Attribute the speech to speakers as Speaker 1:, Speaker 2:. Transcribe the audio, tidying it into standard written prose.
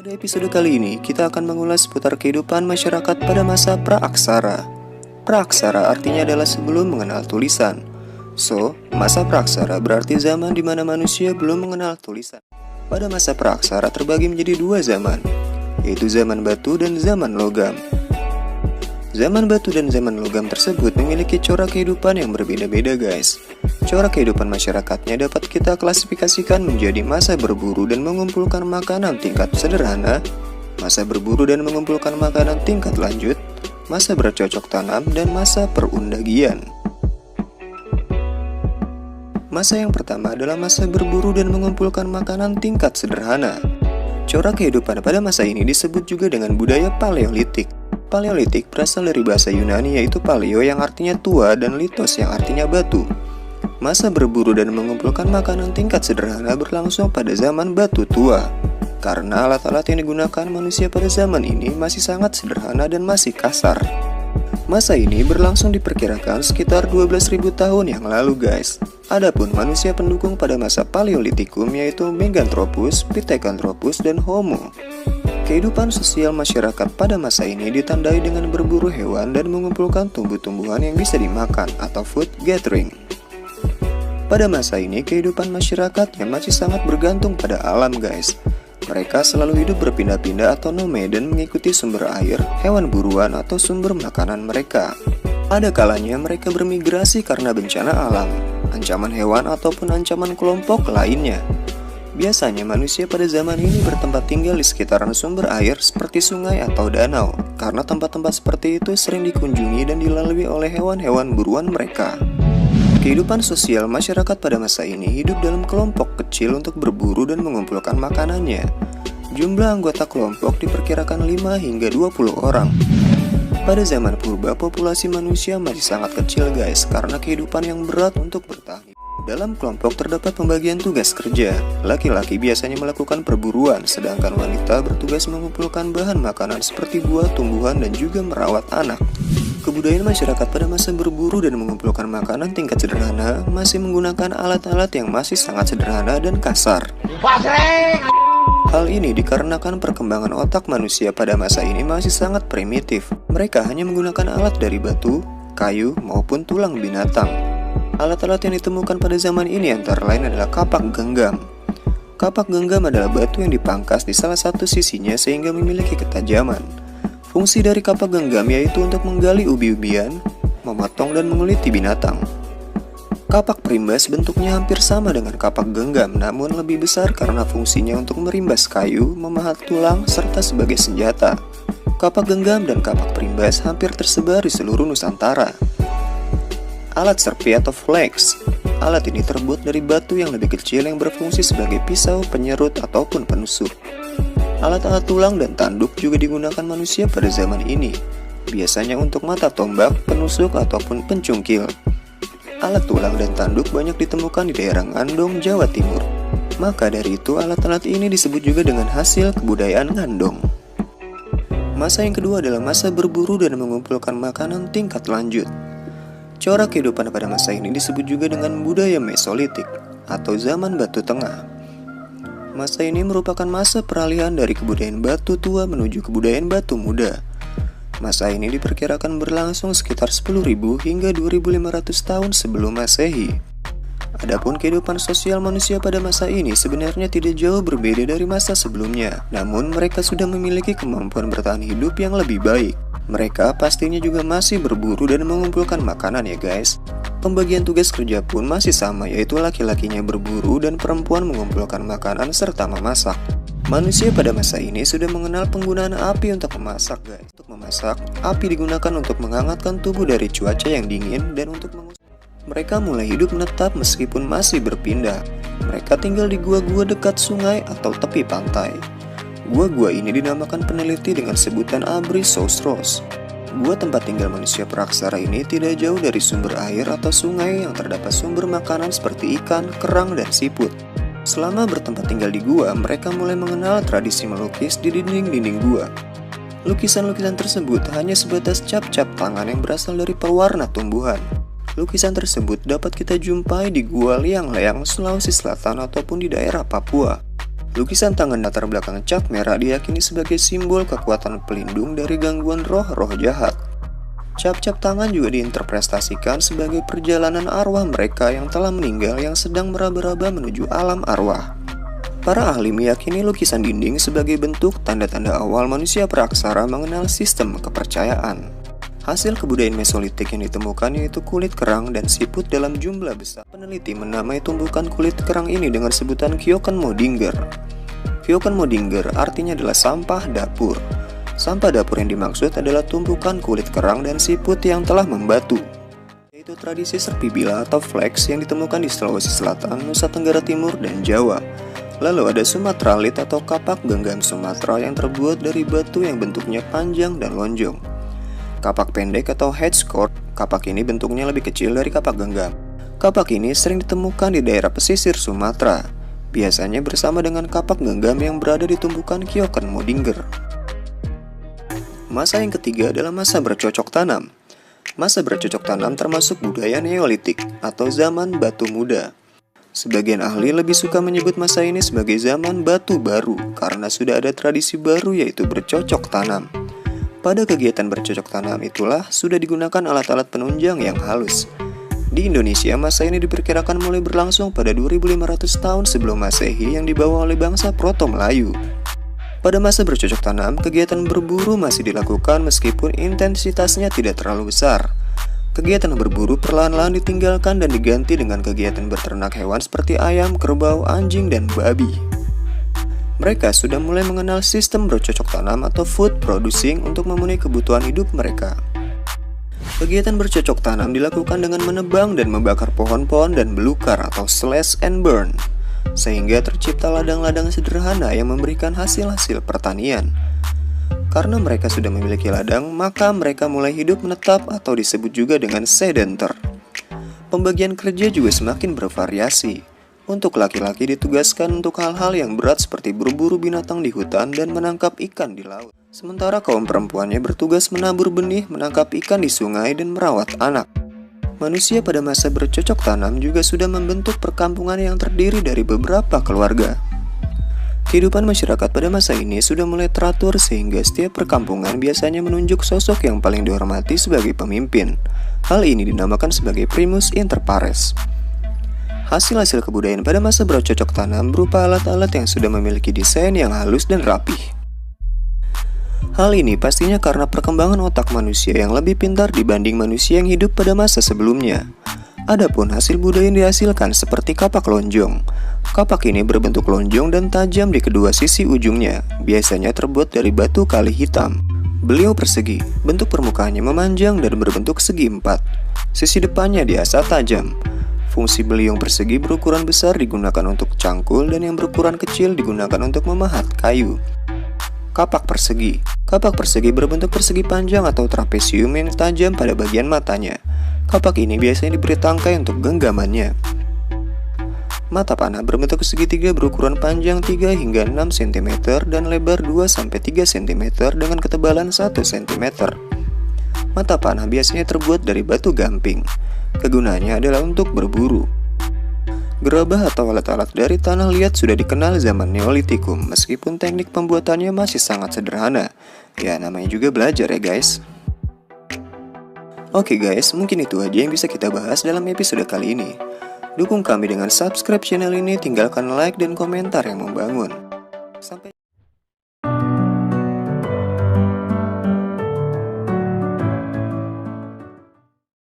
Speaker 1: Pada episode kali ini, kita akan mengulas seputar kehidupan masyarakat pada masa praaksara. Praaksara artinya adalah sebelum mengenal tulisan. So, masa praaksara berarti zaman di mana manusia belum mengenal tulisan. Pada masa praaksara terbagi menjadi dua zaman, yaitu zaman batu dan zaman logam. Zaman batu dan zaman logam tersebut memiliki corak kehidupan yang berbeda-beda, guys. Corak kehidupan masyarakatnya dapat kita klasifikasikan menjadi masa berburu dan mengumpulkan makanan tingkat sederhana, masa berburu dan mengumpulkan makanan tingkat lanjut, masa bercocok tanam, dan masa perundagian. Masa yang pertama adalah masa berburu dan mengumpulkan makanan tingkat sederhana. Corak kehidupan pada masa ini disebut juga dengan budaya Paleolitik. Paleolitik berasal dari bahasa Yunani yaitu paleo yang artinya tua dan litos yang artinya batu. Masa berburu dan mengumpulkan makanan tingkat sederhana berlangsung pada zaman batu tua. Karena alat-alat yang digunakan manusia pada zaman ini masih sangat sederhana dan masih kasar. Masa ini berlangsung diperkirakan sekitar 12.000 tahun yang lalu, guys. Adapun manusia pendukung pada masa Paleolitikum yaitu Meganthropus, Pithecanthropus, dan Homo. Kehidupan sosial masyarakat pada masa ini ditandai dengan berburu hewan dan mengumpulkan tumbuh-tumbuhan yang bisa dimakan atau food gathering. Pada masa ini, kehidupan masyarakatnya masih sangat bergantung pada alam, guys. Mereka selalu hidup berpindah-pindah atau nomad dan mengikuti sumber air, hewan buruan, atau sumber makanan mereka. Ada kalanya mereka bermigrasi karena bencana alam, ancaman hewan, ataupun ancaman kelompok lainnya. Biasanya manusia pada zaman ini bertempat tinggal di sekitaran sumber air seperti sungai atau danau, karena tempat-tempat seperti itu sering dikunjungi dan dilalui oleh hewan-hewan buruan mereka. Kehidupan sosial masyarakat pada masa ini hidup dalam kelompok kecil untuk berburu dan mengumpulkan makanannya. Jumlah anggota kelompok diperkirakan 5 hingga 20 orang. Pada zaman purba, populasi manusia masih sangat kecil, guys, karena kehidupan yang berat untuk bertahan. Dalam kelompok terdapat pembagian tugas kerja. Laki-laki biasanya melakukan perburuan, sedangkan wanita bertugas mengumpulkan bahan makanan seperti buah, tumbuhan, dan juga merawat anak. Kebudayaan masyarakat pada masa berburu dan mengumpulkan makanan tingkat sederhana masih menggunakan alat-alat yang masih sangat sederhana dan kasar. Hal ini dikarenakan perkembangan otak manusia pada masa ini masih sangat primitif. Mereka hanya menggunakan alat dari batu, kayu, maupun tulang binatang. Alat-alat yang ditemukan pada zaman ini antara lain adalah kapak genggam. Kapak genggam adalah batu yang dipangkas di salah satu sisinya sehingga memiliki ketajaman. Fungsi dari kapak genggam yaitu untuk menggali ubi-ubian, memotong dan menguliti binatang. Kapak perimbas bentuknya hampir sama dengan kapak genggam, namun lebih besar karena fungsinya untuk merimbas kayu, memahat tulang, serta sebagai senjata. Kapak genggam dan kapak perimbas hampir tersebar di seluruh Nusantara. Alat serpi atau flex. Alat ini terbuat dari batu yang lebih kecil yang berfungsi sebagai pisau, penyerut, ataupun penusuk. Alat-alat tulang dan tanduk juga digunakan manusia pada zaman ini, biasanya untuk mata tombak, penusuk, ataupun pencungkil. Alat tulang dan tanduk banyak ditemukan di daerah Ngandong, Jawa Timur. Maka dari itu, alat-alat ini disebut juga dengan hasil kebudayaan Ngandong. Masa yang kedua adalah masa berburu dan mengumpulkan makanan tingkat lanjut. Corak kehidupan pada masa ini disebut juga dengan budaya Mesolitik atau zaman Batu Tengah. Masa ini merupakan masa peralihan dari kebudayaan batu tua menuju kebudayaan batu muda. Masa ini diperkirakan berlangsung sekitar 10.000 hingga 2.500 tahun sebelum Masehi. Adapun kehidupan sosial manusia pada masa ini sebenarnya tidak jauh berbeda dari masa sebelumnya, namun mereka sudah memiliki kemampuan bertahan hidup yang lebih baik. Mereka pastinya juga masih berburu dan mengumpulkan makanan, ya guys. Pembagian tugas kerja pun masih sama, yaitu laki-lakinya berburu dan perempuan mengumpulkan makanan serta memasak. Manusia pada masa ini sudah mengenal penggunaan api untuk memasak, guys. Untuk memasak, api digunakan untuk menghangatkan tubuh dari cuaca yang dingin dan untuk mereka mulai hidup menetap meskipun masih berpindah. Mereka tinggal di gua-gua dekat sungai atau tepi pantai. Gua-gua ini dinamakan peneliti dengan sebutan Abrisosauros. Gua tempat tinggal manusia praaksara ini tidak jauh dari sumber air atau sungai yang terdapat sumber makanan seperti ikan, kerang, dan siput. Selama bertempat tinggal di gua, mereka mulai mengenal tradisi melukis di dinding-dinding gua. Lukisan-lukisan tersebut hanya sebatas cap-cap tangan yang berasal dari pewarna tumbuhan. Lukisan tersebut dapat kita jumpai di Gua Liang-Liang, Sulawesi Selatan ataupun di daerah Papua. Lukisan tangan latar belakang cat merah diyakini sebagai simbol kekuatan pelindung dari gangguan roh-roh jahat. Cap-cap tangan juga diinterpretasikan sebagai perjalanan arwah mereka yang telah meninggal yang sedang meraba-raba menuju alam arwah. Para ahli meyakini lukisan dinding sebagai bentuk tanda-tanda awal manusia praksara mengenal sistem kepercayaan. Hasil kebudayaan Mesolitik yang ditemukan yaitu kulit kerang dan siput dalam jumlah besar. Peneliti menamai tumbukan kulit kerang ini dengan sebutan Keukenmodinger. Keukenmodinger artinya adalah sampah dapur. Sampah dapur yang dimaksud adalah tumpukan kulit kerang dan siput yang telah membatu, yaitu tradisi serpibila atau flex yang ditemukan di Sulawesi Selatan, Nusa Tenggara Timur, dan Jawa. Lalu ada Sumatralit atau kapak genggam Sumatera yang terbuat dari batu yang bentuknya panjang dan lonjong. Kapak pendek atau hedgecourt, kapak ini bentuknya lebih kecil dari kapak genggam. Kapak ini sering ditemukan di daerah pesisir Sumatera, biasanya bersama dengan kapak genggam yang berada di tumpukan Keukenmodinger. Masa yang ketiga adalah masa bercocok tanam. Masa bercocok tanam termasuk budaya Neolitik atau zaman batu muda. Sebagian ahli lebih suka menyebut masa ini sebagai zaman batu baru karena sudah ada tradisi baru yaitu bercocok tanam. Pada kegiatan bercocok tanam itulah sudah digunakan alat-alat penunjang yang halus. Di Indonesia, masa ini diperkirakan mulai berlangsung pada 2500 tahun sebelum Masehi yang dibawa oleh bangsa Proto-Melayu. Pada masa bercocok tanam, kegiatan berburu masih dilakukan meskipun intensitasnya tidak terlalu besar. Kegiatan berburu perlahan-lahan ditinggalkan dan diganti dengan kegiatan berternak hewan seperti ayam, kerbau, anjing, dan babi. Mereka sudah mulai mengenal sistem bercocok tanam atau food producing untuk memenuhi kebutuhan hidup mereka. Kegiatan bercocok tanam dilakukan dengan menebang dan membakar pohon-pohon dan belukar atau slash and burn, sehingga tercipta ladang-ladang sederhana yang memberikan hasil-hasil pertanian. Karena mereka sudah memiliki ladang, maka mereka mulai hidup menetap atau disebut juga dengan sedenter. Pembagian kerja juga semakin bervariasi. Untuk laki-laki ditugaskan untuk hal-hal yang berat seperti berburu binatang di hutan dan menangkap ikan di laut. Sementara kaum perempuannya bertugas menabur benih, menangkap ikan di sungai, dan merawat anak. Manusia pada masa bercocok tanam juga sudah membentuk perkampungan yang terdiri dari beberapa keluarga. Kehidupan masyarakat pada masa ini sudah mulai teratur sehingga setiap perkampungan biasanya menunjuk sosok yang paling dihormati sebagai pemimpin. Hal ini dinamakan sebagai primus inter pares. Hasil-hasil kebudayaan pada masa bercocok tanam berupa alat-alat yang sudah memiliki desain yang halus dan rapih. Hal ini pastinya karena perkembangan otak manusia yang lebih pintar dibanding manusia yang hidup pada masa sebelumnya. Adapun hasil budaya yang dihasilkan seperti kapak lonjong. Kapak ini berbentuk lonjong dan tajam di kedua sisi ujungnya, biasanya terbuat dari batu kali hitam. Beliau persegi, bentuk permukaannya memanjang dan berbentuk segi empat. Sisi depannya diasah tajam. Fungsi beliung persegi berukuran besar digunakan untuk cangkul dan yang berukuran kecil digunakan untuk memahat kayu. Kapak persegi. Kapak persegi berbentuk persegi panjang atau trapesium yang tajam pada bagian matanya. Kapak ini biasanya diberi tangkai untuk genggamannya. Mata panah berbentuk segitiga berukuran panjang 3 hingga 6 cm dan lebar 2-3 cm dengan ketebalan 1 cm. Mata panah biasanya terbuat dari batu gamping. Kegunaannya adalah untuk berburu. Gerabah atau alat-alat dari tanah liat sudah dikenal zaman Neolitikum, meskipun teknik pembuatannya masih sangat sederhana. Ya, namanya juga belajar ya guys. Oke guys, mungkin itu aja yang bisa kita bahas dalam episode kali ini. Dukung kami dengan subscribe channel ini, tinggalkan like dan komentar yang membangun. Sampai